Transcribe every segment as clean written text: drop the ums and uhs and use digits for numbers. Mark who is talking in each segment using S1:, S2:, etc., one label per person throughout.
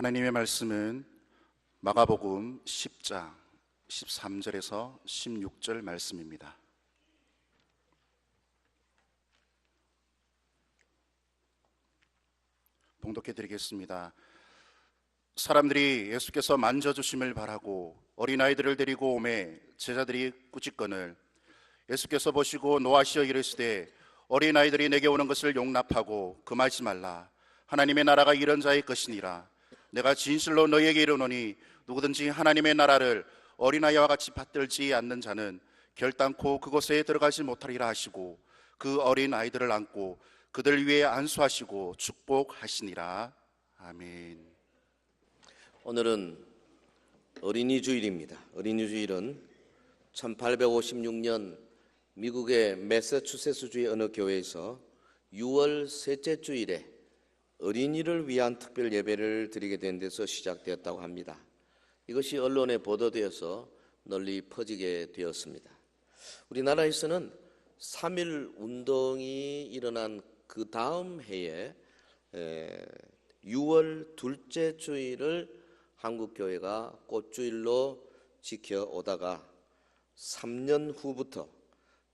S1: 하나님의 말씀은 마가복음 10장 13절에서 16절 말씀입니다. 봉독해 드리겠습니다. 사람들이 예수께서 만져주심을 바라고 어린아이들을 데리고 오매 제자들이 꾸짖거늘 예수께서 보시고 노하시어 이르시되 어린아이들이 내게 오는 것을 용납하고 금하지 말라. 하나님의 나라가 이런 자의 것이니라. 내가 진실로 너희에게 이르노니 누구든지 하나님의 나라를 어린아이와 같이 받들지 않는 자는 결단코 그곳에 들어가지 못하리라 하시고 그 어린아이들을 안고 그들 위에 안수하시고 축복하시니라. 아멘.
S2: 오늘은 어린이 주일입니다. 어린이 주일은 1856년 미국의 매사추세츠주의 어느 교회에서 6월 셋째 주일에 어린이를 위한 특별 예배를 드리게 된 데서 시작되었다고 합니다. 이것이 언론에 보도되어서 널리 퍼지게 되었습니다. 우리나라에서는 3.1 운동이 일어난 그 다음 해에 6월 둘째 주일을 한국교회가 꽃주일로 지켜오다가 3년 후부터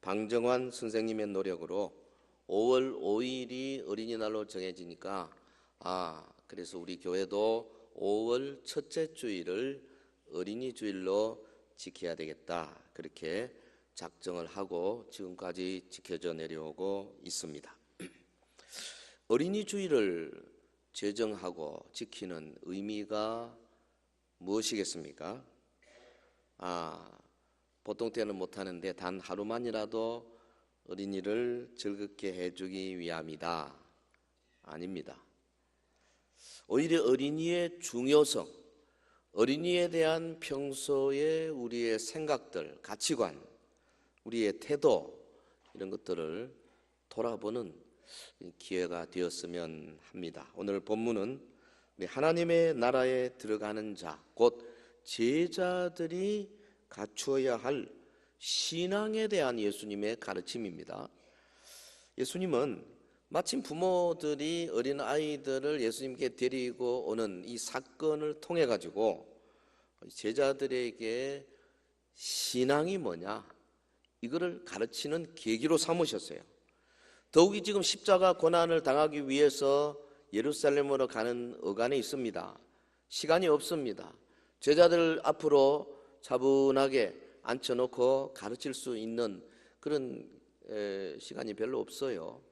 S2: 방정환 선생님의 노력으로 5월 5일이 어린이날로 정해지니까 그래서 우리 교회도 5월 첫째 주일을 어린이 주일로 지켜야 되겠다, 그렇게 작정을 하고 지금까지 지켜져 내려오고 있습니다. 어린이 주일을 제정하고 지키는 의미가 무엇이겠습니까? 보통 때는 못하는데 단 하루만이라도 어린이를 즐겁게 해주기 위함이다. 아닙니다. 오히려 어린이의 중요성, 어린이에 대한 평소의 우리의 생각들, 가치관, 우리의 태도, 이런 것들을 돌아보는 기회가 되었으면 합니다. 오늘 본문은 하나님의 나라에 들어가는 자, 곧 제자들이 갖추어야 할 신앙에 대한 예수님의 가르침입니다. 예수님은 마침 부모들이 어린아이들을 예수님께 데리고 오는 이 사건을 통해 가지고 제자들에게 신앙이 뭐냐, 이거를 가르치는 계기로 삼으셨어요. 더욱이 지금 십자가 고난을 당하기 위해서 예루살렘으로 가는 어간에 있습니다. 시간이 없습니다. 제자들 앞으로 차분하게 앉혀놓고 가르칠 수 있는 그런 시간이 별로 없어요.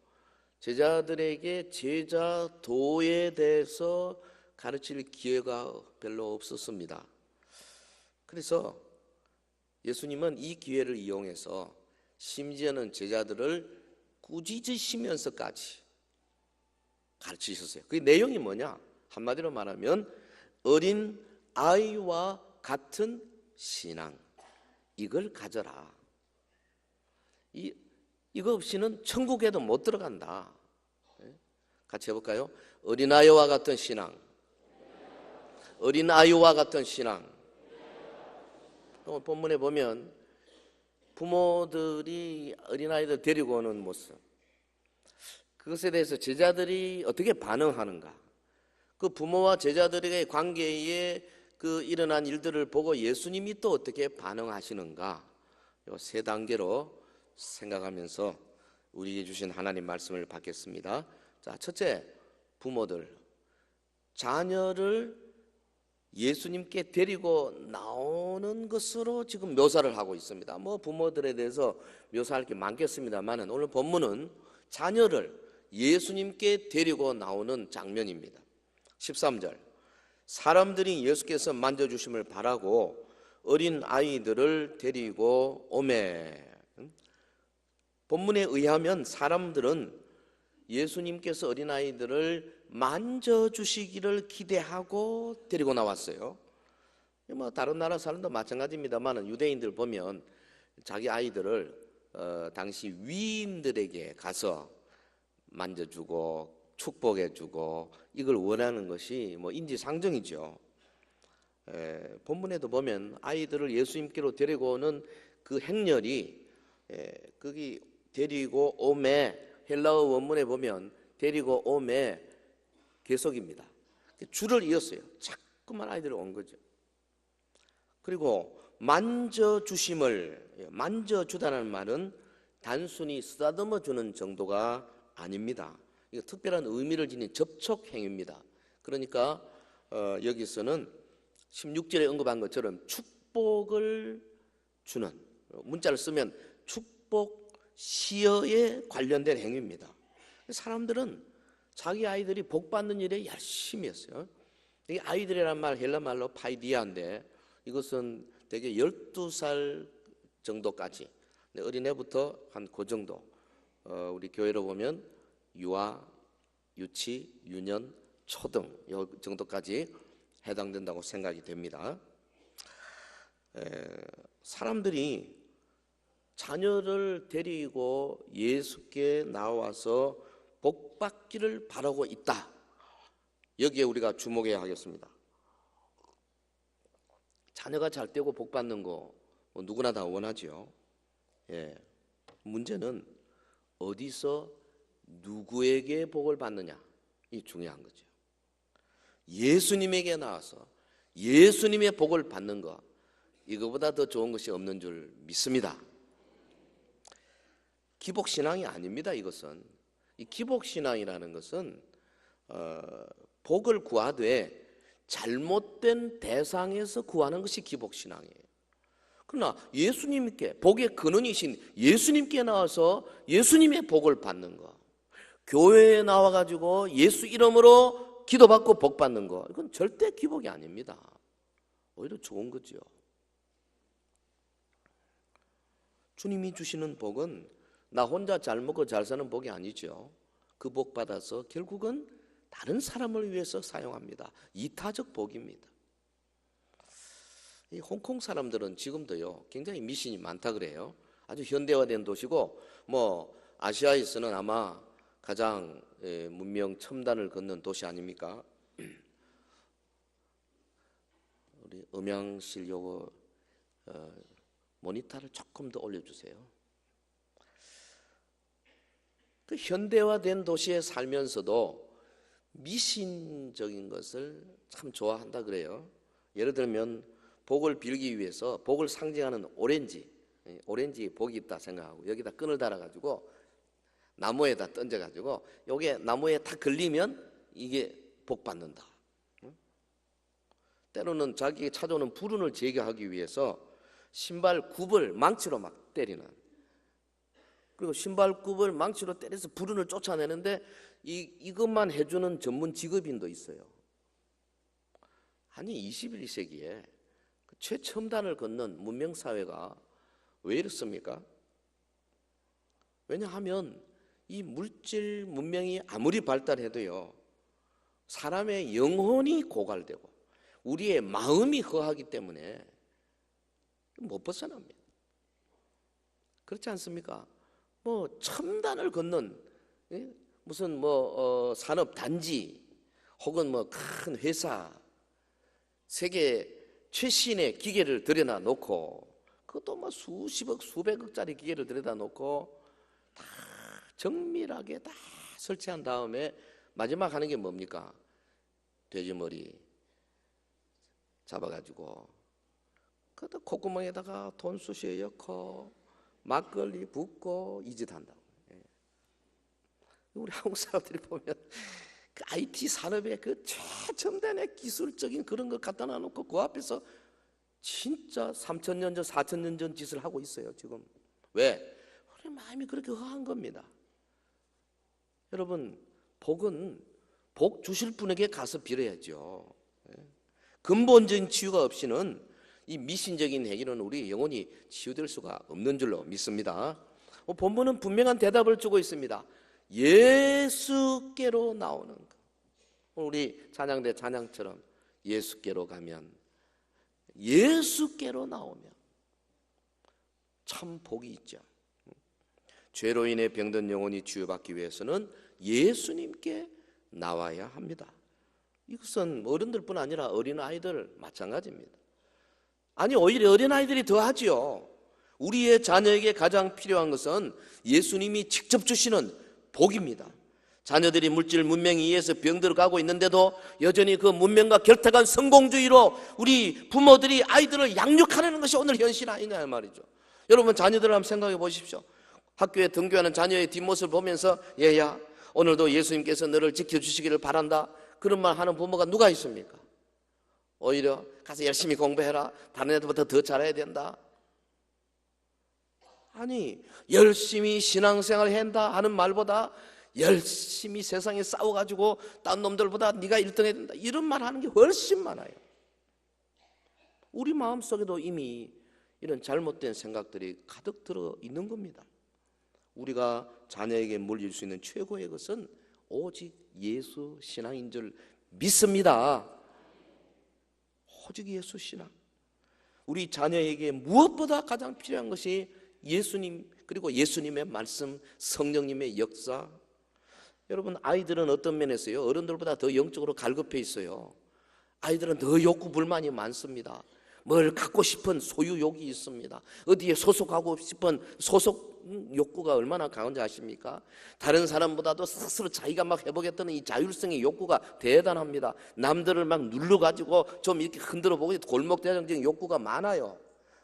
S2: 제자들에게 제자도에 대해서 가르칠 기회가 별로 없었습니다. 그래서 예수님은 이 기회를 이용해서 심지어는 제자들을 꾸짖으시면서까지 가르치셨어요. 그 내용이 뭐냐? 한마디로 말하면 어린 아이와 같은 신앙, 이걸 가져라. 이거 없이는 천국에도 못 들어간다. 같이 해볼까요? 어린아이와 같은 신앙, 어린아이와 같은 신앙. 본문에 보면 부모들이 어린아이들 데리고 오는 모습, 그것에 대해서 제자들이 어떻게 반응하는가, 그 부모와 제자들의 관계에 그 일어난 일들을 보고 예수님이 또 어떻게 반응하시는가, 이 세 단계로 생각하면서 우리에게 주신 하나님 말씀을 받겠습니다. 자, 첫째, 부모들, 자녀를 예수님께 데리고 나오는 것으로 지금 묘사를 하고 있습니다. 부모들에 대해서 묘사할 게 많겠습니다만 오늘 본문은 자녀를 예수님께 데리고 나오는 장면입니다. 13절, 사람들이 예수께서 만져주심을 바라고 어린 아이들을 데리고 오매. 본문에 의하면 사람들은 예수님께서 어린아이들을 만져주시기를 기대하고 데리고 나왔어요. 다른 나라 사람도 마찬가지입니다만 유대인들 보면 자기 아이들을 당시 위인들에게 가서 만져주고 축복해주고 이걸 원하는 것이 인지상정이죠. 본문에도 보면 아이들을 예수님께로 데리고 오는 그 행렬이 거기 데리고 오매, 헬라어 원문에 보면 데리고 오매 계속입니다. 줄을 이었어요. 자꾸만 아이들이 온 거죠. 그리고 만져주다는 말은 단순히 쓰다듬어 주는 정도가 아닙니다. 이거 특별한 의미를 지닌 접촉 행위입니다. 그러니까 여기서는 16절에 언급한 것처럼 축복을 주는, 문자를 쓰면 축복 시어에 관련된 행위입니다. 사람들은 자기 아이들이 복 받는 일에 열심히 했어요. 이 아이들이란 말 헬라 말로 파이디아인데 이것은 대개 12살 정도까지, 어린애부터 한 그 정도, 우리 교회로 보면 유아, 유치, 유년, 초등 이 정도까지 해당된다고 생각이 됩니다. 사람들이 자녀를 데리고 예수께 나와서 복 받기를 바라고 있다. 여기에 우리가 주목해야 하겠습니다. 자녀가 잘 되고 복 받는 거 누구나 다 원하죠. 문제는 어디서 누구에게 복을 받느냐, 이 중요한 거죠. 예수님에게 나와서 예수님의 복을 받는 거, 이거보다 더 좋은 것이 없는 줄 믿습니다. 기복신앙이 아닙니다. 이것은, 이 기복신앙이라는 것은 복을 구하되 잘못된 대상에서 구하는 것이 기복신앙이에요. 그러나 예수님께, 복의 근원이신 예수님께 나와서 예수님의 복을 받는 거, 교회에 나와가지고 예수 이름으로 기도받고 복 받는 거, 이건 절대 기복이 아닙니다. 오히려 좋은 거죠. 주님이 주시는 복은 나 혼자 잘 먹고 잘 사는 복이 아니죠. 그 복 받아서 결국은 다른 사람을 위해서 사용합니다. 이타적 복입니다. 이 홍콩 사람들은 지금도요 굉장히 미신이 많다 그래요. 아주 현대화된 도시고 아시아에서는 아마 가장 문명 첨단을 걷는 도시 아닙니까? 우리 음향실 요거 모니터를 조금 더 올려주세요. 그 현대화된 도시에 살면서도 미신적인 것을 참 좋아한다 그래요. 예를 들면 복을 빌기 위해서 복을 상징하는 오렌지 복이 있다 생각하고 여기다 끈을 달아가지고 나무에다 던져가지고 요게 나무에 딱 걸리면 이게 복 받는다. 때로는 자기가 찾아오는 불운을 제거하기 위해서 신발 굽을 망치로 막 때리는, 그리고 신발 굽을 망치로 때려서 불운을 쫓아내는데 이것만 해주는 전문 직업인도 있어요. 아니 21세기에 최첨단을 걷는 문명사회가 왜 이렇습니까? 왜냐하면 이 물질 문명이 아무리 발달해도요 사람의 영혼이 고갈되고 우리의 마음이 허하기 때문에 못 벗어납니다. 그렇지 않습니까? 첨단을 걷는 무슨 산업 단지 혹은 큰 회사, 세계 최신의 기계를 들여다 놓고, 그것도 수십억 수백억짜리 기계를 들여다 놓고 다 정밀하게 다 설치한 다음에 마지막 하는 게 뭡니까? 돼지머리 잡아가지고 그것도 콧구멍에다가 돈수시에 넣고 막걸리 붓고 이 짓 한다고. 우리 한국 사람들이 보면 그 IT 산업의 그 최첨단의 기술적인 그런 거 갖다 놔놓고 그 앞에서 진짜 3,000년 전 4,000년 전 짓을 하고 있어요 지금. 왜? 우리 마음이 그렇게 허한 겁니다. 여러분, 복은 복 주실 분에게 가서 빌어야죠. 근본적인 치유가 없이는 이 미신적인 행위는 우리 영혼이 치유될 수가 없는 줄로 믿습니다. 본문은 분명한 대답을 주고 있습니다. 예수께로 나오는 것. 우리 찬양대 찬양처럼 예수께로 가면, 예수께로 나오면 참 복이 있죠. 죄로 인해 병든 영혼이 치유받기 위해서는 예수님께 나와야 합니다. 이것은 어른들뿐 아니라 어린아이들 마찬가지입니다. 아니 오히려 어린아이들이 더 하지요. 우리의 자녀에게 가장 필요한 것은 예수님이 직접 주시는 복입니다. 자녀들이 물질 문명에 의해서 병들어가고 있는데도 여전히 그 문명과 결탁한 성공주의로 우리 부모들이 아이들을 양육하려는 것이 오늘 현실 아니냐 말이죠. 여러분 자녀들을 한번 생각해 보십시오. 학교에 등교하는 자녀의 뒷모습을 보면서 얘야 오늘도 예수님께서 너를 지켜주시기를 바란다 그런 말 하는 부모가 누가 있습니까? 오히려 가서 열심히 공부해라, 다른 애들보다 더 잘해야 된다. 아니 열심히 신앙생활 한다 하는 말보다 열심히 세상에 싸워가지고 딴 놈들보다 네가 1등 해야 된다 이런 말 하는 게 훨씬 많아요. 우리 마음속에도 이미 이런 잘못된 생각들이 가득 들어 있는 겁니다. 우리가 자녀에게 물릴 수 있는 최고의 것은 오직 예수 신앙인 줄 믿습니다. 오직 예수 신앙. 우리 자녀에게 무엇보다 가장 필요한 것이 예수님 그리고 예수님의 말씀, 성령님의 역사. 여러분 아이들은 어떤 면에서요 어른들보다 더 영적으로 갈급해 있어요. 아이들은 더 욕구 불만이 많습니다. 뭘 갖고 싶은 소유욕이 있습니다. 어디에 소속하고 싶은 소속 욕구가 얼마나 강한지 아십니까? 다른 사람보다도 스스로 자기가 막 해보겠다는 이 자율성의 욕구가 대단합니다. 남들을 막 눌러가지고 좀 이렇게 흔들어 보고 골목대장적인 욕구가 많아요.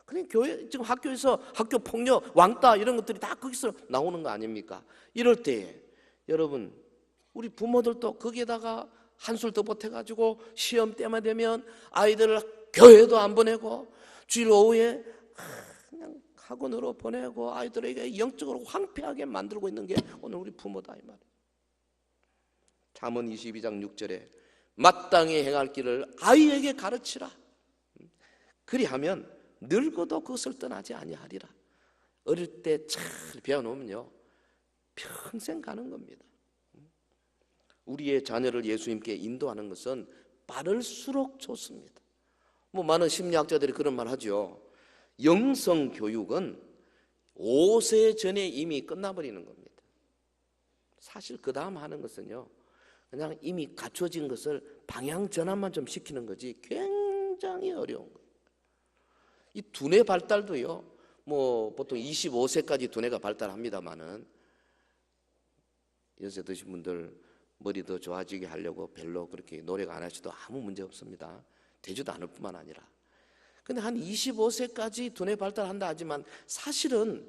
S2: 그냥 교회 지금 학교에서 학교 폭력, 왕따 이런 것들이 다 거기서 나오는 거 아닙니까? 이럴 때에 여러분 우리 부모들도 거기에다가 한술 더 보태가지고 시험 때만 되면 아이들을 교회도 안 보내고 주일 오후에 그냥 학원으로 보내고 아이들에게 영적으로 황폐하게 만들고 있는 게 오늘 우리 부모다 이 말이에요. 잠언 22장 6절에 마땅히 행할 길을 아이에게 가르치라. 그리하면 늙어도 그것을 떠나지 아니하리라. 어릴 때 잘 배워놓으면요 평생 가는 겁니다. 우리의 자녀를 예수님께 인도하는 것은 빠를수록 좋습니다. 많은 심리학자들이 그런 말 하죠. 영성 교육은 5세 전에 이미 끝나버리는 겁니다. 사실 그 다음 하는 것은요 그냥 이미 갖춰진 것을 방향 전환만 좀 시키는 거지 굉장히 어려운 거예요. 이 두뇌 발달도요 보통 25세까지 두뇌가 발달합니다만은 연세 드신 분들 머리 더 좋아지게 하려고 별로 그렇게 노력 안 하셔도 아무 문제 없습니다. 되지도 않을 뿐만 아니라. 근데 한 25세까지 두뇌 발달한다 하지만 사실은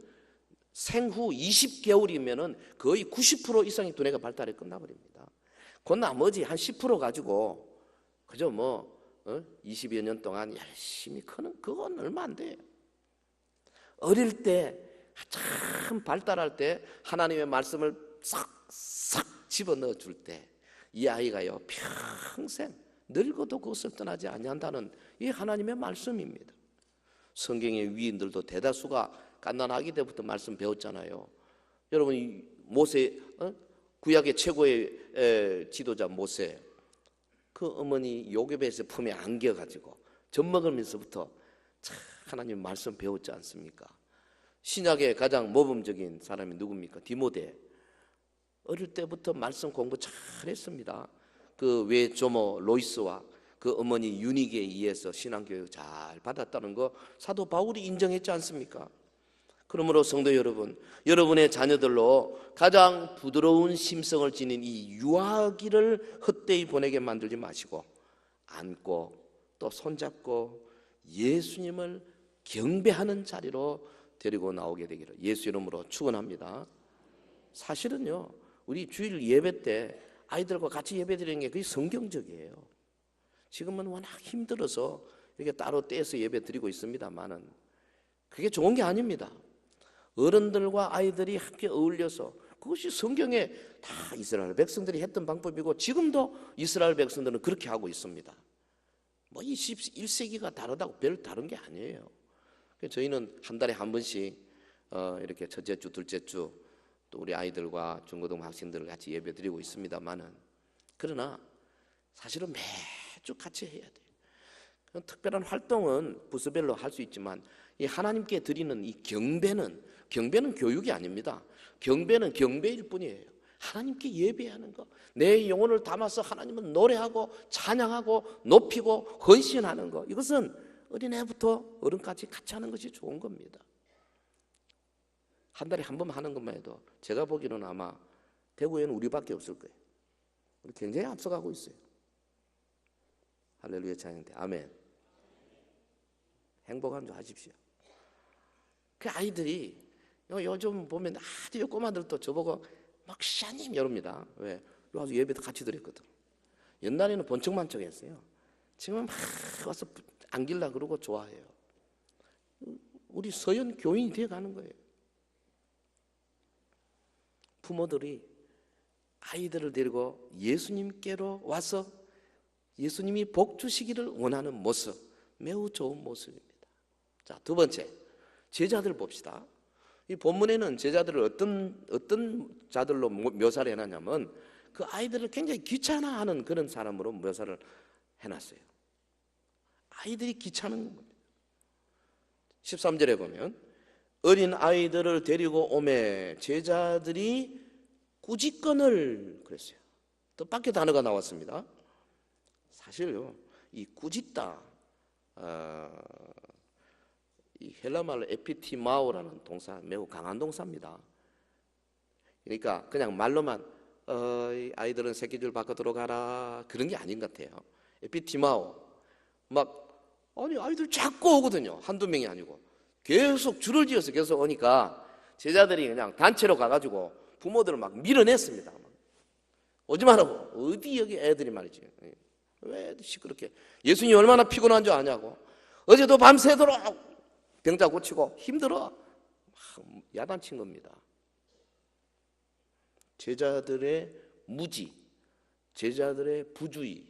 S2: 생후 20개월이면은 거의 90% 이상의 두뇌가 발달이 끝나버립니다. 그 나머지 한 10% 가지고 그저 20여 년 동안 열심히 크는 그건 얼마 안 돼요. 어릴 때 참 발달할 때 하나님의 말씀을 싹 집어넣어 줄 때 이 아이가요 평생 늙어도 그것을 떠나지 아니한다는 이 하나님의 말씀입니다. 성경의 위인들도 대다수가 갓난아기 때부터 말씀 배웠잖아요. 여러분 모세 구약의 최고의 지도자 모세 그 어머니 요괴배에서 품에 안겨가지고 젖 먹으면서부터 참 하나님 말씀 배웠지 않습니까? 신약의 가장 모범적인 사람이 누굽니까? 디모데. 어릴 때부터 말씀 공부 잘했습니다. 그 외조모 로이스와 그 어머니 유니기에 의해서 신앙교육 잘 받았다는 거 사도 바울이 인정했지 않습니까? 그러므로 성도 여러분, 여러분의 자녀들로 가장 부드러운 심성을 지닌 이 유아기를 헛되이 보내게 만들지 마시고 안고 또 손잡고 예수님을 경배하는 자리로 데리고 나오게 되기를 예수 이름으로 축원합니다. 사실은요 우리 주일 예배 때 아이들과 같이 예배 드리는 게 그게 성경적이에요. 지금은 워낙 힘들어서 이렇게 따로 떼서 예배 드리고 있습니다만은 그게 좋은 게 아닙니다. 어른들과 아이들이 함께 어울려서 그것이 성경에 다 이스라엘 백성들이 했던 방법이고 지금도 이스라엘 백성들은 그렇게 하고 있습니다. 21세기가 다르다고 별 다른 게 아니에요. 저희는 한 달에 한 번씩 이렇게 첫째 주, 둘째 주 또 우리 아이들과 중고등 학생들을 같이 예배 드리고 있습니다만은 그러나 사실은 매주 같이 해야 돼요. 특별한 활동은 부서별로 할 수 있지만 이 하나님께 드리는 이 경배는 교육이 아닙니다. 경배는 경배일 뿐이에요. 하나님께 예배하는 거, 내 영혼을 담아서 하나님을 노래하고 찬양하고 높이고 헌신하는 거, 이것은 어린애부터 어른까지 같이 하는 것이 좋은 겁니다. 한 달에 한 번 하는 것만 해도 제가 보기로는 아마 대구에는 우리밖에 없을 거예요. 우리 굉장히 앞서가고 있어요. 할렐루야 찬양대 아멘. 행복한 줄 아십시오. 그 아이들이 요즘 보면 아주 꼬마들도 저보고 목사님 이럽니다. 왜? 와서 예배도 같이 드렸거든. 옛날에는 번쩍만쩍했어요. 지금은 막 와서 안길라 그러고 좋아해요. 우리 서연 교인이 되어가는 거예요. 부모들이 아이들을 데리고 예수님께로 와서 예수님이 복 주시기를 원하는 모습, 매우 좋은 모습입니다. 자, 두 번째, 제자들 봅시다. 이 본문에는 제자들을 어떤 자들로 묘사를 해놨냐면 그 아이들을 굉장히 귀찮아하는 그런 사람으로 묘사를 해놨어요. 아이들이 귀찮은 겁니다. 13절에 보면 어린 아이들을 데리고 오매 제자들이 꾸짖건을 그랬어요. 뜻밖의 단어가 나왔습니다. 사실요, 이 꾸짖다, 이 헬라말로 에피티마오라는 동사 매우 강한 동사입니다. 그러니까 그냥 말로만 아이들은 새끼줄 바꿔 가라 그런 게 아닌 것 같아요. 에피티마오 아니 아이들 자꾸 오거든요. 한두 명이 아니고 계속 줄을 지어서 계속 오니까 제자들이 그냥 단체로 가가지고 부모들을 막 밀어냈습니다. 오지 말라고. 어디 여기 애들이 말이지. 왜 시끄럽게. 예수님이 얼마나 피곤한 줄 아냐고. 어제도 밤새도록 병자 고치고 힘들어. 야단친 겁니다. 제자들의 무지, 제자들의 부주의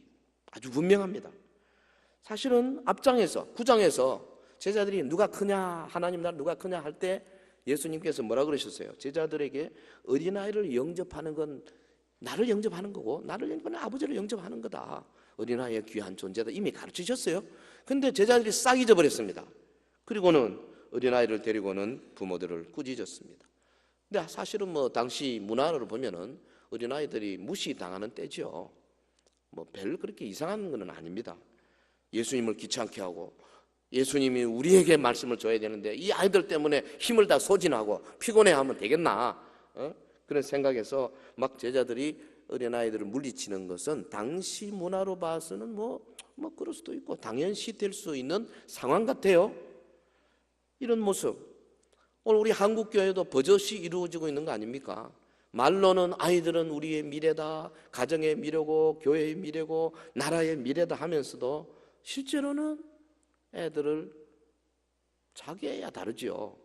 S2: 아주 분명합니다. 사실은 앞장에서 9장에서 제자들이 누가 크냐, 하나님 나라 누가 크냐 할 때 예수님께서 뭐라 그러셨어요? 제자들에게 어린아이를 영접하는 건 나를 영접하는 거고 나를 영접하는 아버지를 영접하는 거다. 어린아이의 귀한 존재다 이미 가르치셨어요. 근데 제자들이 싹 잊어버렸습니다. 그리고는 어린아이를 데리고는 부모들을 꾸짖었습니다. 근데 사실은 당시 문화를 보면은 어린아이들이 무시당하는 때죠. 별 그렇게 이상한 건 아닙니다. 예수님을 귀찮게 하고 예수님이 우리에게 말씀을 줘야 되는데 이 아이들 때문에 힘을 다 소진하고 피곤해하면 되겠나? 그런 생각에서 막 제자들이 어린아이들을 물리치는 것은 당시 문화로 봐서는 그럴 수도 있고 당연시 될 수 있는 상황 같아요. 이런 모습 오늘 우리 한국교회도 버젓이 이루어지고 있는 거 아닙니까? 말로는 아이들은 우리의 미래다, 가정의 미래고 교회의 미래고 나라의 미래다 하면서도 실제로는 애들을 자기 애야 다르지요.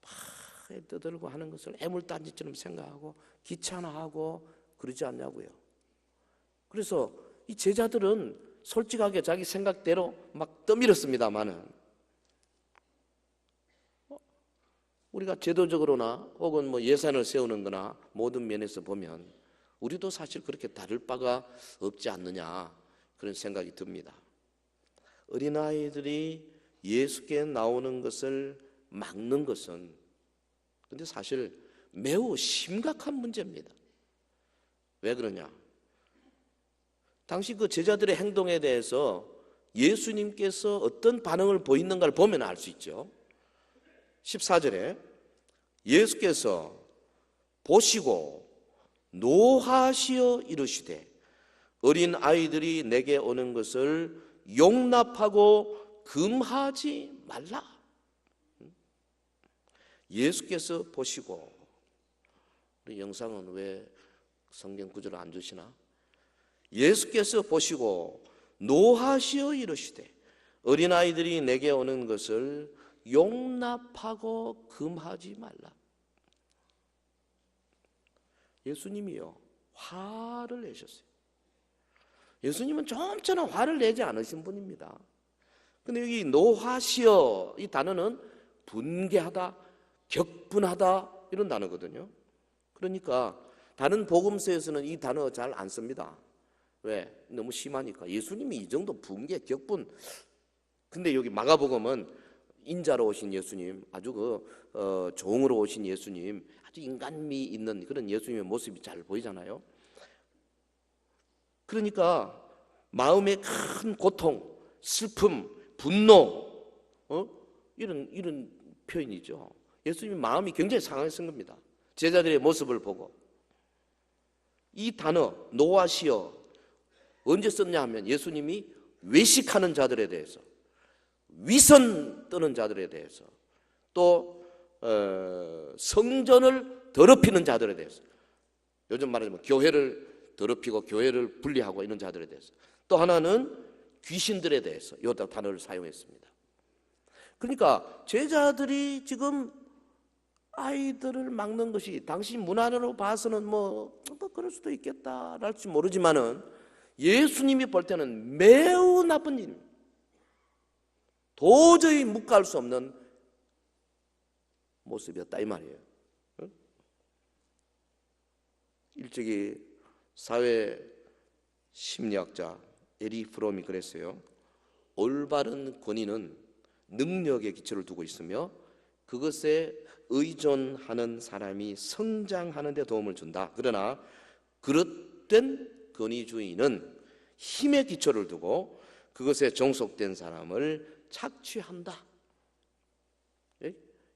S2: 막 떠들고 하는 것을 애물단지처럼 생각하고 귀찮아하고 그러지 않냐고요. 그래서 이 제자들은 솔직하게 자기 생각대로 막 떠밀었습니다마는 우리가 제도적으로나 혹은 예산을 세우는 거나 모든 면에서 보면 우리도 사실 그렇게 다를 바가 없지 않느냐 그런 생각이 듭니다. 어린아이들이 예수께 나오는 것을 막는 것은 근데 사실 매우 심각한 문제입니다. 왜 그러냐? 당시 그 제자들의 행동에 대해서 예수님께서 어떤 반응을 보이는가를 보면 알 수 있죠. 14절에 예수께서 보시고 노하시어 이르시되 어린 아이들이 내게 오는 것을 용납하고 금하지 말라. 예수께서 보시고 우리 영상은 왜 성경 구절을 안 주시나? 예수께서 보시고 노하시어 이르시되 어린아이들이 내게 오는 것을 용납하고 금하지 말라. 예수님이요 화를 내셨어요. 예수님은 좀처럼 화를 내지 않으신 분입니다. 근데 여기 노하시어 이 단어는 분개하다, 격분하다 이런 단어거든요. 그러니까 다른 복음서에서는 이 단어 잘 안 씁니다. 왜? 너무 심하니까. 예수님이 이 정도 분개, 격분. 근데 여기 마가복음은 인자로 오신 예수님, 아주 종으로 오신 예수님, 아주 인간미 있는 그런 예수님의 모습이 잘 보이잖아요. 그러니까 마음의 큰 고통, 슬픔, 분노, 이런 표현이죠. 예수님의 마음이 굉장히 상했던 겁니다. 제자들의 모습을 보고. 이 단어 노아시어 언제 썼냐 하면 예수님이 외식하는 자들에 대해서, 위선 떠는 자들에 대해서, 또 성전을 더럽히는 자들에 대해서, 요즘 말하자면 교회를 더럽히고 교회를 분리하고 이런 자들에 대해서, 또 하나는 귀신들에 대해서 이 단어를 사용했습니다. 그러니까 제자들이 지금 아이들을 막는 것이 당신 문화로 봐서는 뭐 그럴 수도 있겠다 할지 모르지만은 예수님이 볼 때는 매우 나쁜 일입니다. 도저히 묵과할 수 없는 모습이었다 이 말이에요. 일찍이 사회 심리학자 에리 프롬이 그랬어요. 올바른 권위는 능력에 기초를 두고 있으며 그것에 의존하는 사람이 성장하는 데 도움을 준다. 그러나 그릇된 권위주의는 힘에 기초를 두고 그것에 종속된 사람을 착취한다.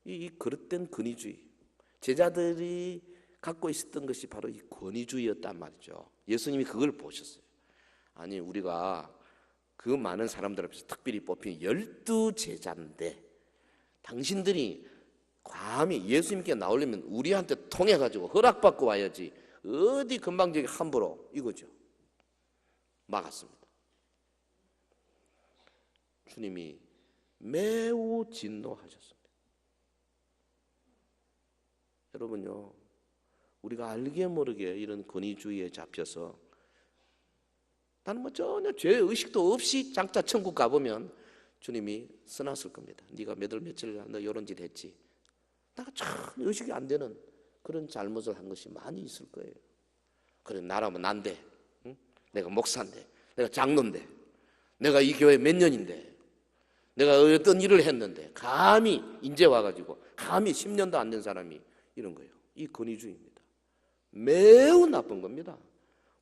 S2: 이 그릇된 권위주의, 제자들이 갖고 있었던 것이 바로 이 권위주의였단 말이죠. 예수님이 그걸 보셨어요. 아니 우리가 그 많은 사람들 앞에서 특별히 뽑힌 12제자인데 당신들이 감히 예수님께 나오려면 우리한테 통해가지고 허락받고 와야지 어디 금방저기 함부로 이거죠. 막았습니다. 주님이 매우 진노하셨습니다. 여러분요, 우리가 알게 모르게 이런 권위주의에 잡혀서 나는 뭐 전혀 죄의식도 없이 장차 천국 가보면 주님이 써놨을 겁니다. 네가 몇 월 며칠 너 이런 짓 했지. 내가 전혀 의식이 안 되는 그런 잘못을 한 것이 많이 있을 거예요. 그래 나라면 난데, 응? 내가 목사인데, 내가 장로인데, 내가 이 교회 몇 년인데, 내가 어떤 일을 했는데 감히 이제 와가지고 감히 10년도 안 된 사람이 이런 거예요. 이 권위주의입니다. 매우 나쁜 겁니다.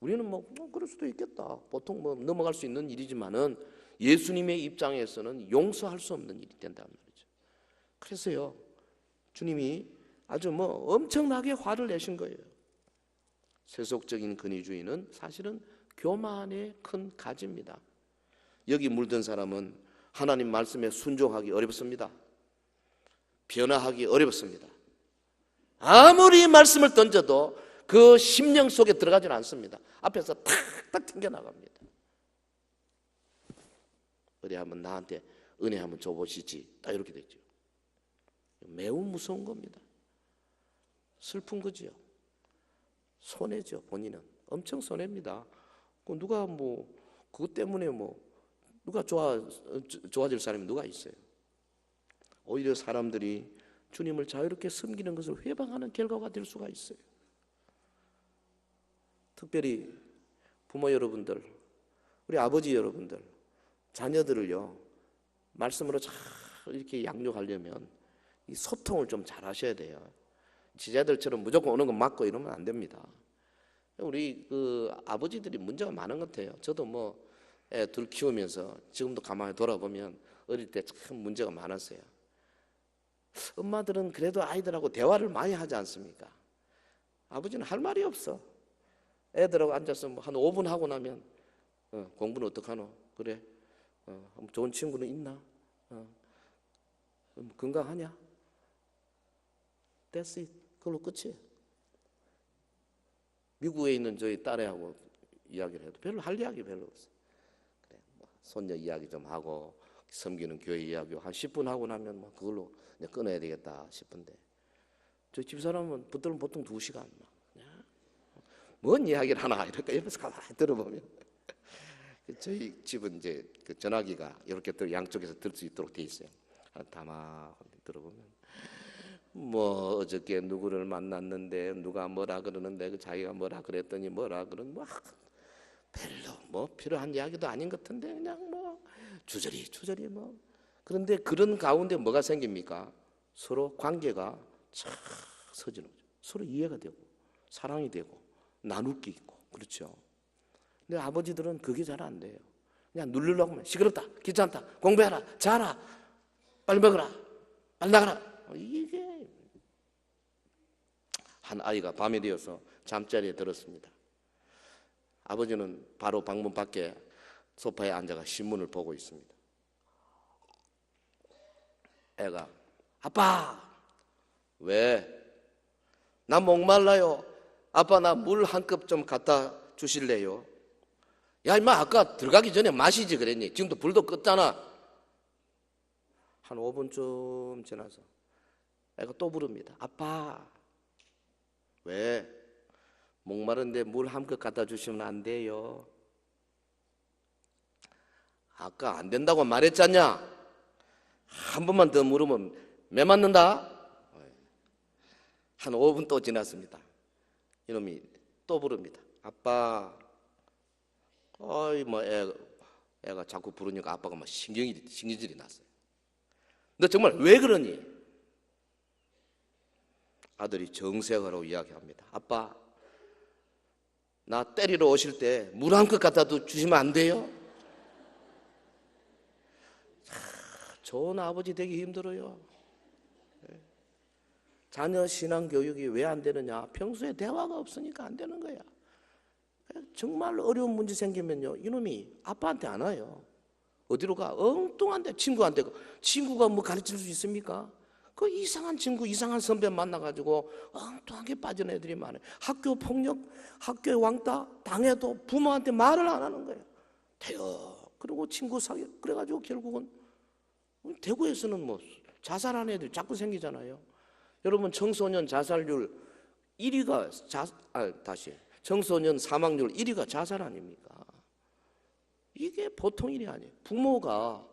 S2: 우리는 뭐 그럴 수도 있겠다. 보통 뭐 넘어갈 수 있는 일이지만은 예수님의 입장에서는 용서할 수 없는 일이 된단 말이죠. 그래서요, 주님이 아주 뭐 엄청나게 화를 내신 거예요. 세속적인 권위주의는 사실은 교만의 큰 가지입니다. 여기 물든 사람은 하나님 말씀에 순종하기 어렵습니다. 변화하기 어렵습니다. 아무리 말씀을 던져도 그 심령 속에 들어가지는 않습니다. 앞에서 탁탁 튕겨나갑니다. 어디 한번 나한테 은혜 한번 줘보시지. 딱 이렇게 되죠. 매우 무서운 겁니다. 슬픈 거지요. 손해죠. 본인은 엄청 손해입니다. 누가 뭐 그것 때문에 뭐 누가 좋아질 사람이 누가 있어요? 오히려 사람들이 주님을 자유롭게 섬기는 것을 회방하는 결과가 될 수가 있어요. 특별히 부모 여러분들, 우리 아버지 여러분들, 자녀들을요 말씀으로 잘 이렇게 양육하려면 이 소통을 좀 잘 하셔야 돼요. 지자들처럼 무조건 오는 거 맞고 이러면 안 됩니다. 우리 그 아버지들이 문제가 많은 것 같아요. 저도 뭐 애 둘 키우면서 지금도 가만히 돌아보면 어릴 때 참 문제가 많았어요. 엄마들은 그래도 아이들하고 대화를 많이 하지 않습니까? 아버지는 할 말이 없어. 애들하고 앉아서 뭐 한 5분 하고 나면 공부는 어떡하노? 그래. 좋은 친구는 있나? 건강하냐? That's it. 그걸로 끝이에요. 미국에 있는 저희 딸애하고 이야기를 해도 별로 할 이야기 별로 없어. 그래, 뭐 손녀 이야기 좀 하고 섬기는 교회 이야기 한 10분 하고 나면 뭐 그걸로 이제 끊어야 되겠다 싶은데 저희 집사람은 붙들면 보통 2시간 뭔 이야기를 하나 이렇게 옆에서 가만히 들어보면 저희 집은 이제 그 전화기가 이렇게 양쪽에서 들 수 있도록 돼 있어요. 가만히 들어보면 뭐 어저께 누구를 만났는데 누가 뭐라 그러는데 그 자기가 뭐라 그랬더니 뭐라 그런 뭐 별로 뭐 필요한 이야기도 아닌 것 같은데 그냥 뭐 주저리 뭐 그런데 그런 가운데 뭐가 생깁니까? 서로 관계가 착 서지는 거죠. 서로 이해가 되고 사랑이 되고 나눌 게 있고 그렇죠. 근데 아버지들은 그게 잘 안 돼요. 그냥 누르려고 하면 시끄럽다, 귀찮다, 공부해라, 자라, 빨리 먹어라, 빨리 나가라. 이게 한 아이가 밤이 되어서 잠자리에 들었습니다. 아버지는 바로 방문 밖에 소파에 앉아가 신문을 보고 있습니다. 애가 아빠 왜? 나 목말라요. 아빠 나 물 한 컵 좀 갖다 주실래요? 야 임마 아까 들어가기 전에 마시지 그랬니? 지금도 불도 껐잖아. 한 5분쯤 지나서 애가 또 부릅니다. 아빠 왜? 목마른데 물 한 컵 갖다 주시면 안 돼요. 아까 안 된다고 말했잖냐? 한 번만 더 물으면 매 맞는다. 한 5분 또 지났습니다. 이놈이 또 부릅니다. 아빠. 어이 뭐 애가 자꾸 부르니까 아빠가 막 신경질이 났어요. 너 정말 왜 그러니? 아들이 정색하라고 이야기합니다. 아빠 나 때리러 오실 때 물 한 컵 갖다 주시면 안 돼요? 좋은 아버지 되기 힘들어요. 자녀 신앙 교육이 왜 안 되느냐? 평소에 대화가 없으니까 안 되는 거야. 정말 어려운 문제 생기면요, 이놈이 아빠한테 안 와요. 어디로 가? 엉뚱한데 친구한테. 친구가 뭐 가르칠 수 있습니까? 그 이상한 친구, 이상한 선배 만나가지고 엉뚱하게 빠진 애들이 많아요. 학교 폭력, 학교의 왕따 당해도 부모한테 말을 안 하는 거예요. 대여. 그리고 친구 사귀. 그래가지고 결국은 대구에서는 뭐 자살하는 애들 자꾸 생기잖아요. 여러분 청소년 자살률 1위가 청소년 사망률 1위가 자살 아닙니까? 이게 보통 일이 아니에요. 부모가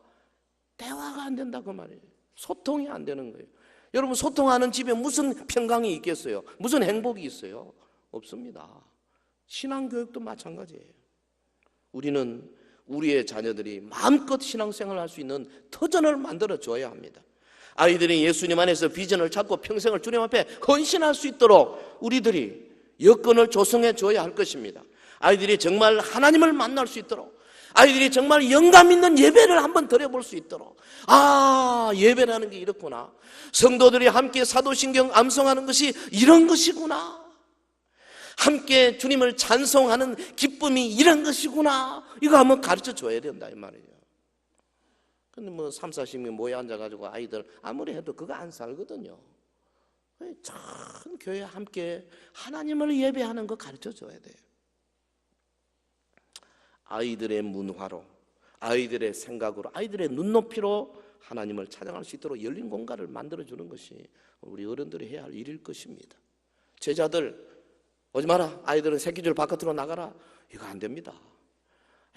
S2: 대화가 안 된다 그 말이에요. 소통이 안 되는 거예요. 여러분 소통하는 집에 무슨 평강이 있겠어요? 무슨 행복이 있어요? 없습니다. 신앙교육도 마찬가지예요. 우리는 우리의 자녀들이 마음껏 신앙생활을 할 수 있는 터전을 만들어줘야 합니다. 아이들이 예수님 안에서 비전을 찾고 평생을 주님 앞에 헌신할 수 있도록 우리들이 여건을 조성해 줘야 할 것입니다. 아이들이 정말 하나님을 만날 수 있도록, 아이들이 정말 영감 있는 예배를 한번 드려볼 수 있도록, 예배라는 게 이렇구나, 성도들이 함께 사도신경 암송하는 것이 이런 것이구나, 함께 주님을 찬송하는 기쁨이 이런 것이구나, 이거 한번 가르쳐 줘야 된다 이 말이에요. 근데 뭐 3, 40명 모여 앉아가지고 아이들 아무리 해도 그거 안 살거든요. 전 교회 함께 하나님을 예배하는 거 가르쳐 줘야 돼요. 아이들의 문화로, 아이들의 생각으로, 아이들의 눈높이로 하나님을 찬양할 수 있도록 열린 공간을 만들어주는 것이 우리 어른들이 해야 할 일일 것입니다. 제자들 오지 마라, 아이들은 새끼줄 바깥으로 나가라, 이거 안 됩니다.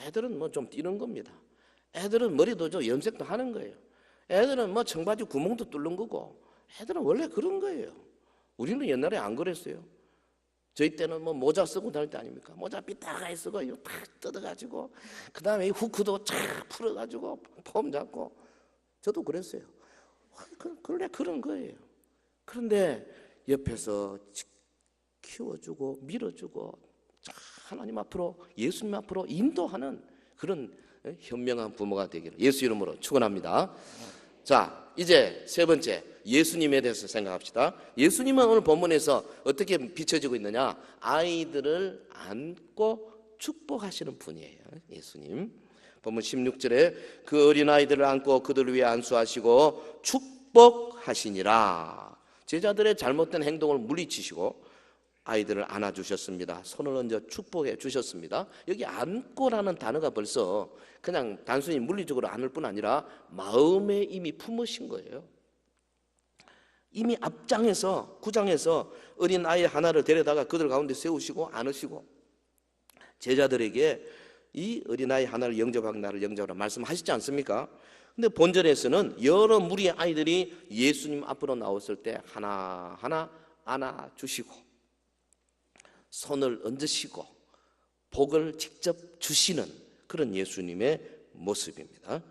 S2: 애들은 뭐 좀 뛰는 겁니다. 애들은 머리도 염색도 하는 거예요. 애들은 뭐 청바지 구멍도 뚫는 거고, 애들은 원래 그런 거예요. 우리는 옛날에 안 그랬어요. 저희 때는 뭐 모자 쓰고 다닐 때 아닙니까? 모자 삐딱하게 쓰고 이거 팍 뜯어가지고, 그 다음에 후크도 쫙 풀어가지고 폼 잡고, 저도 그랬어요. 그래 그런 거예요. 그런데 옆에서 키워주고 밀어주고 하나님 앞으로, 예수님 앞으로 인도하는 그런 현명한 부모가 되기를 예수 이름으로 축원합니다. 자, 이제 세 번째, 예수님에 대해서 생각합시다. 예수님은 오늘 본문에서 어떻게 비춰지고 있느냐? 아이들을 안고 축복하시는 분이에요. 예수님 본문 16절에 그 어린아이들을 안고 그들을 위해 안수하시고 축복하시니라. 제자들의 잘못된 행동을 물리치시고 아이들을 안아주셨습니다. 손을 얹어 축복해 주셨습니다. 여기 안고라는 단어가 벌써 그냥 단순히 물리적으로 안을 뿐 아니라 마음에 이미 품으신 거예요. 이미 앞장에서 9장에서 어린 아이 하나를 데려다가 그들 가운데 세우시고 안으시고 제자들에게 이 어린아이 하나를 영접하고 나를 영접하라 말씀하시지 않습니까? 근데 본절에서는 여러 무리의 아이들이 예수님 앞으로 나왔을 때 하나하나 안아주시고 손을 얹으시고 복을 직접 주시는 그런 예수님의 모습입니다.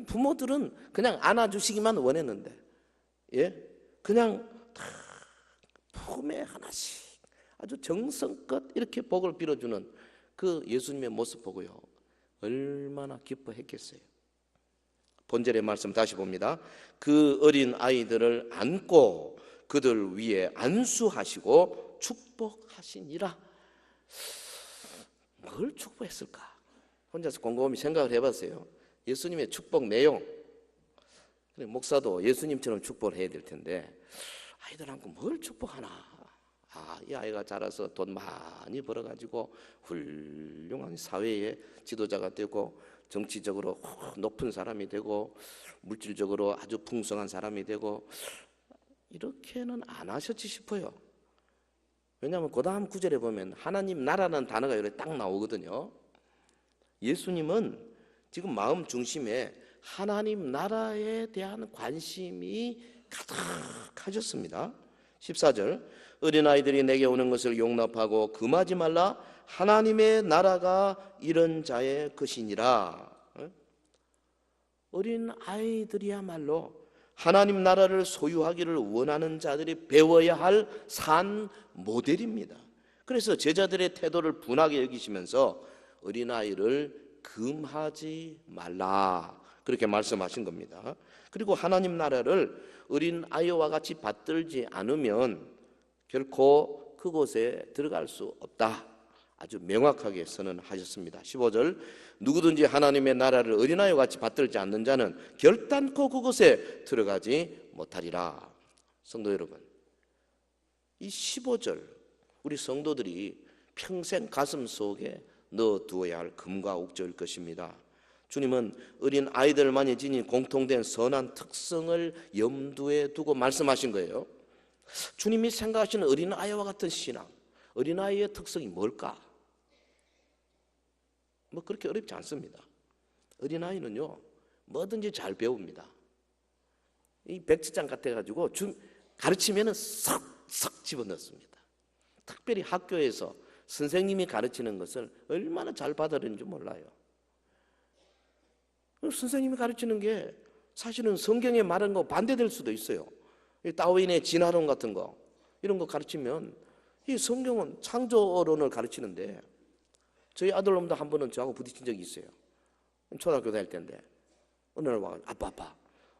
S2: 부모들은 그냥 안아주시기만 원했는데, 그냥 다 품에 하나씩 아주 정성껏 이렇게 복을 빌어주는 그 예수님의 모습 보고요, 얼마나 기뻐했겠어요. 본절의 말씀 다시 봅니다. 그 어린 아이들을 안고 그들 위에 안수하시고 축복하시니라. 뭘 축복했을까? 혼자서 곰곰이 생각을 해봤어요. 예수님의 축복 내용. 목사도 예수님처럼 축복을 해야 될 텐데 아이들한테 뭘 축복하나? 이 아이가 자라서 돈 많이 벌어가지고 훌륭한 사회의 지도자가 되고 정치적으로 높은 사람이 되고 물질적으로 아주 풍성한 사람이 되고 이렇게는 안 하셨지 싶어요. 왜냐하면 그 다음 구절에 보면 하나님 나라라는 단어가 이렇게 딱 나오거든요. 예수님은 지금 마음 중심에 하나님 나라에 대한 관심이 가득하셨습니다. 14절 어린아이들이 내게 오는 것을 용납하고 금하지 말라. 하나님의 나라가 이런 자의 것이니라. 어린아이들이야말로 하나님 나라를 소유하기를 원하는 자들이 배워야 할 산 모델입니다. 그래서 제자들의 태도를 분하게 여기시면서 어린아이를 금하지 말라 그렇게 말씀하신 겁니다. 그리고 하나님 나라를 어린아이와 같이 받들지 않으면 결코 그곳에 들어갈 수 없다. 아주 명확하게 선언하셨습니다. 15절 누구든지 하나님의 나라를 어린아이와 같이 받들지 않는 자는 결단코 그곳에 들어가지 못하리라. 성도 여러분, 이 15절 우리 성도들이 평생 가슴 속에 넣어두어야 할 금과 옥조일 것입니다. 주님은 어린 아이들만이 지닌 공통된 선한 특성을 염두에 두고 말씀하신 거예요. 주님이 생각하시는 어린아이와 같은 신앙, 어린아이의 특성이 뭘까? 뭐 그렇게 어렵지 않습니다. 어린아이는요 뭐든지 잘 배웁니다. 이 백지장 같아가지고 가르치면 쏙쏙 집어넣습니다. 특별히 학교에서 선생님이 가르치는 것을 얼마나 잘 받아들이는지 몰라요. 선생님이 가르치는 게 사실은 성경에 말한 거 반대될 수도 있어요. 다윈의 진화론 같은 거 이런 거 가르치면 이 성경은 창조론을 가르치는데 저희 아들놈도 한 번은 저하고 부딪힌 적이 있어요. 초등학교 다닐 때인데 어느 날 와서 아빠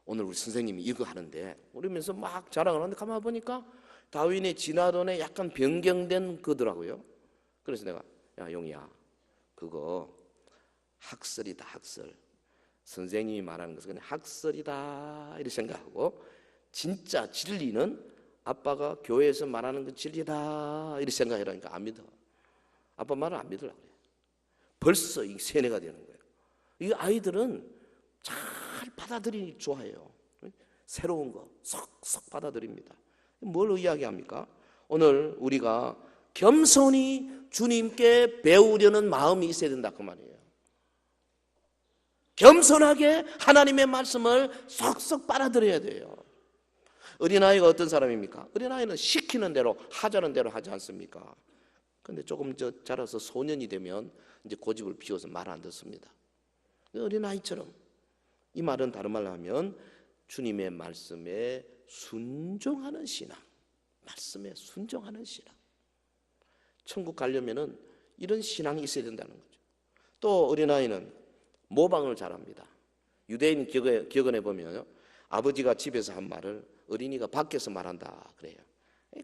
S2: 오늘 우리 선생님이 이거 하는데 그러면서 막 자랑을 하는데 가만히 보니까 다윈의 진화론에 약간 변경된 거더라고요. 그래서 내가 야 용이야 그거 학설이다 학설. 선생님이 말하는 것은 그냥 학설이다 이렇게 생각하고 진짜 진리는 아빠가 교회에서 말하는 그 진리다 이렇게 생각하니까 안 믿어. 아빠 말을 안 믿으려고 그래. 벌써 이 세뇌가 되는 거예요. 이 아이들은 잘 받아들이기 좋아해요. 새로운 거 쏙쏙 받아들입니다. 뭘 이야기합니까? 오늘 우리가 겸손히 주님께 배우려는 마음이 있어야 된다 그 말이에요. 겸손하게 하나님의 말씀을 쏙쏙 빨아들여야 돼요. 어린아이가 어떤 사람입니까? 어린아이는 시키는 대로 하자는 대로 하지 않습니까? 근데 조금 자라서 소년이 되면 이제 고집을 피워서 말 안 듣습니다. 어린아이처럼 이 말은 다른 말로 하면 주님의 말씀에 순종하는 신앙, 말씀에 순종하는 신앙. 천국 가려면은 이런 신앙이 있어야 된다는 거죠. 또 어린아이는 모방을 잘합니다. 유대인 격언에 보면 아버지가 집에서 한 말을 어린이가 밖에서 말한다 그래요.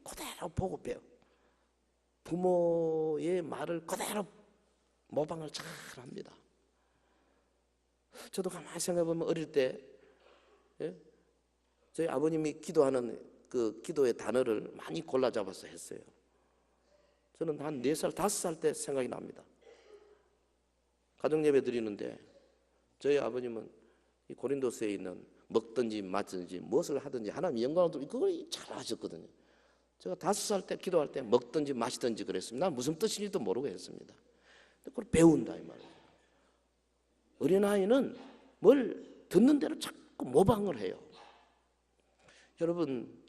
S2: 그대로 보고 배워. 부모의 말을 그대로 모방을 잘 합니다. 저도 가만히 생각해보면 어릴 때 저희 아버님이 기도하는 그 기도의 단어를 많이 골라 잡아서 했어요. 저는 한 4살, 5살 때 생각이 납니다. 가정예배 드리는데 저희 아버님은 이 고린도서에 있는 먹든지 마든지 무엇을 하든지 하나님 영광을 두고 그걸 잘 하셨거든요. 제가 5살 때 기도할 때 먹든지 마시든지 그랬습니다. 난 무슨 뜻인지도 모르고 했습니다. 그걸 배운다 이 말이에요. 어린아이는 뭘 듣는 대로 자꾸 모방을 해요. 여러분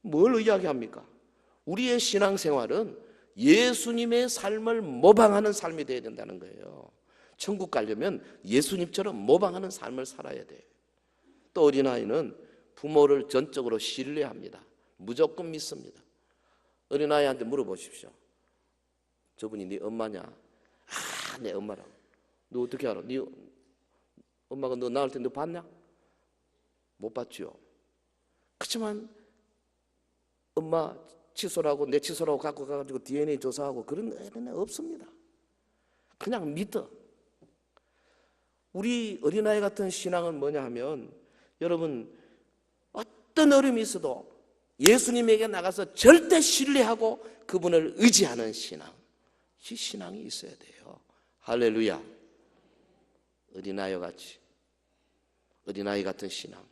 S2: 뭘 이야기합니까? 우리의 신앙생활은 예수님의 삶을 모방하는 삶이 되어야 된다는 거예요. 천국 가려면 예수님처럼 모방하는 삶을 살아야 돼요. 또 어린아이는 부모를 전적으로 신뢰합니다. 무조건 믿습니다. 어린아이한테 물어보십시오. 저분이 네 엄마냐? 아, 내 엄마라고. 너 어떻게 알아? 네 엄마가 너 낳을 때 너 봤냐? 못 봤지요. 그렇지만 엄마 칫솔하고 내 칫솔하고 갖고 가가지고 DNA 조사하고 그런 애는 없습니다. 그냥 믿어. 우리 어린아이 같은 신앙은 뭐냐 하면, 여러분, 어떤 어려움이 있어도 예수님에게 나가서 절대 신뢰하고 그분을 의지하는 신앙, 이 신앙이 있어야 돼요. 할렐루야. 어린아이 같이, 어린아이 같은 신앙.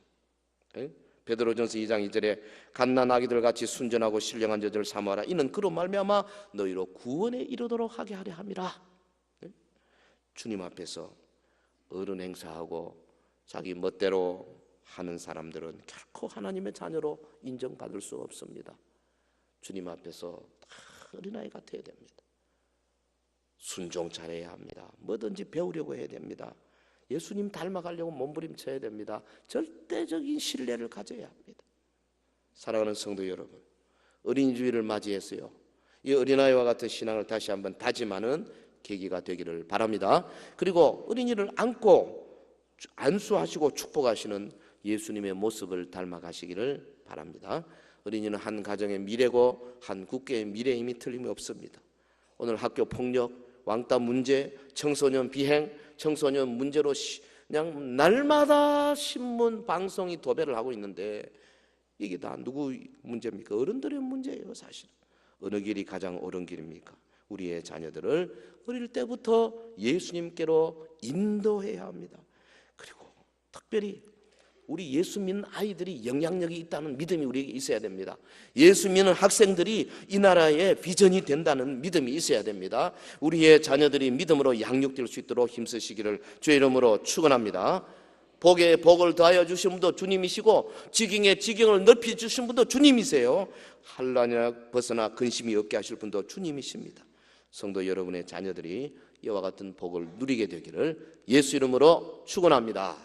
S2: 베드로전서 2장 2절에 갓난 아기들 같이 순전하고 신령한 저들을 사모하라. 이는 그로 말미암아 너희로 구원에 이르도록 하게 하려 함이라. 주님 앞에서 어른 행사하고 자기 멋대로 하는 사람들은 결코 하나님의 자녀로 인정받을 수 없습니다. 주님 앞에서 다 어린아이 같아야 됩니다. 순종 잘해야 합니다. 뭐든지 배우려고 해야 됩니다. 예수님 닮아가려고 몸부림쳐야 됩니다. 절대적인 신뢰를 가져야 합니다. 사랑하는 성도 여러분, 어린이 주일을 맞이했어요. 이 어린아이와 같은 신앙을 다시 한번 다짐하는 계기가 되기를 바랍니다. 그리고 어린이를 안고 안수하시고 축복하시는 예수님의 모습을 닮아가시기를 바랍니다. 어린이는 한 가정의 미래고 한 국가의 미래의 힘이 틀림없습니다. 오늘 학교 폭력, 왕따 문제, 청소년 비행, 청소년 문제로 그냥 날마다 신문 방송이 도배를 하고 있는데, 이게 다 누구 문제입니까? 어른들의 문제예요. 사실은 어느 길이 가장 옳은 길입니까? 우리의 자녀들을 어릴 때부터 예수님께로 인도해야 합니다. 그리고 특별히 우리 예수 믿는 아이들이 영향력이 있다는 믿음이 우리에게 있어야 됩니다. 예수 믿는 학생들이 이 나라의 비전이 된다는 믿음이 있어야 됩니다. 우리의 자녀들이 믿음으로 양육될 수 있도록 힘쓰시기를 주의 이름으로 축원합니다. 복에 복을 더하여 주신 분도 주님이시고 지경에 지경을 넓히 주신 분도 주님이세요. 한란이나 벗어나 근심이 없게 하실 분도 주님이십니다. 성도 여러분의 자녀들이 이와 같은 복을 누리게 되기를 예수 이름으로 축원합니다.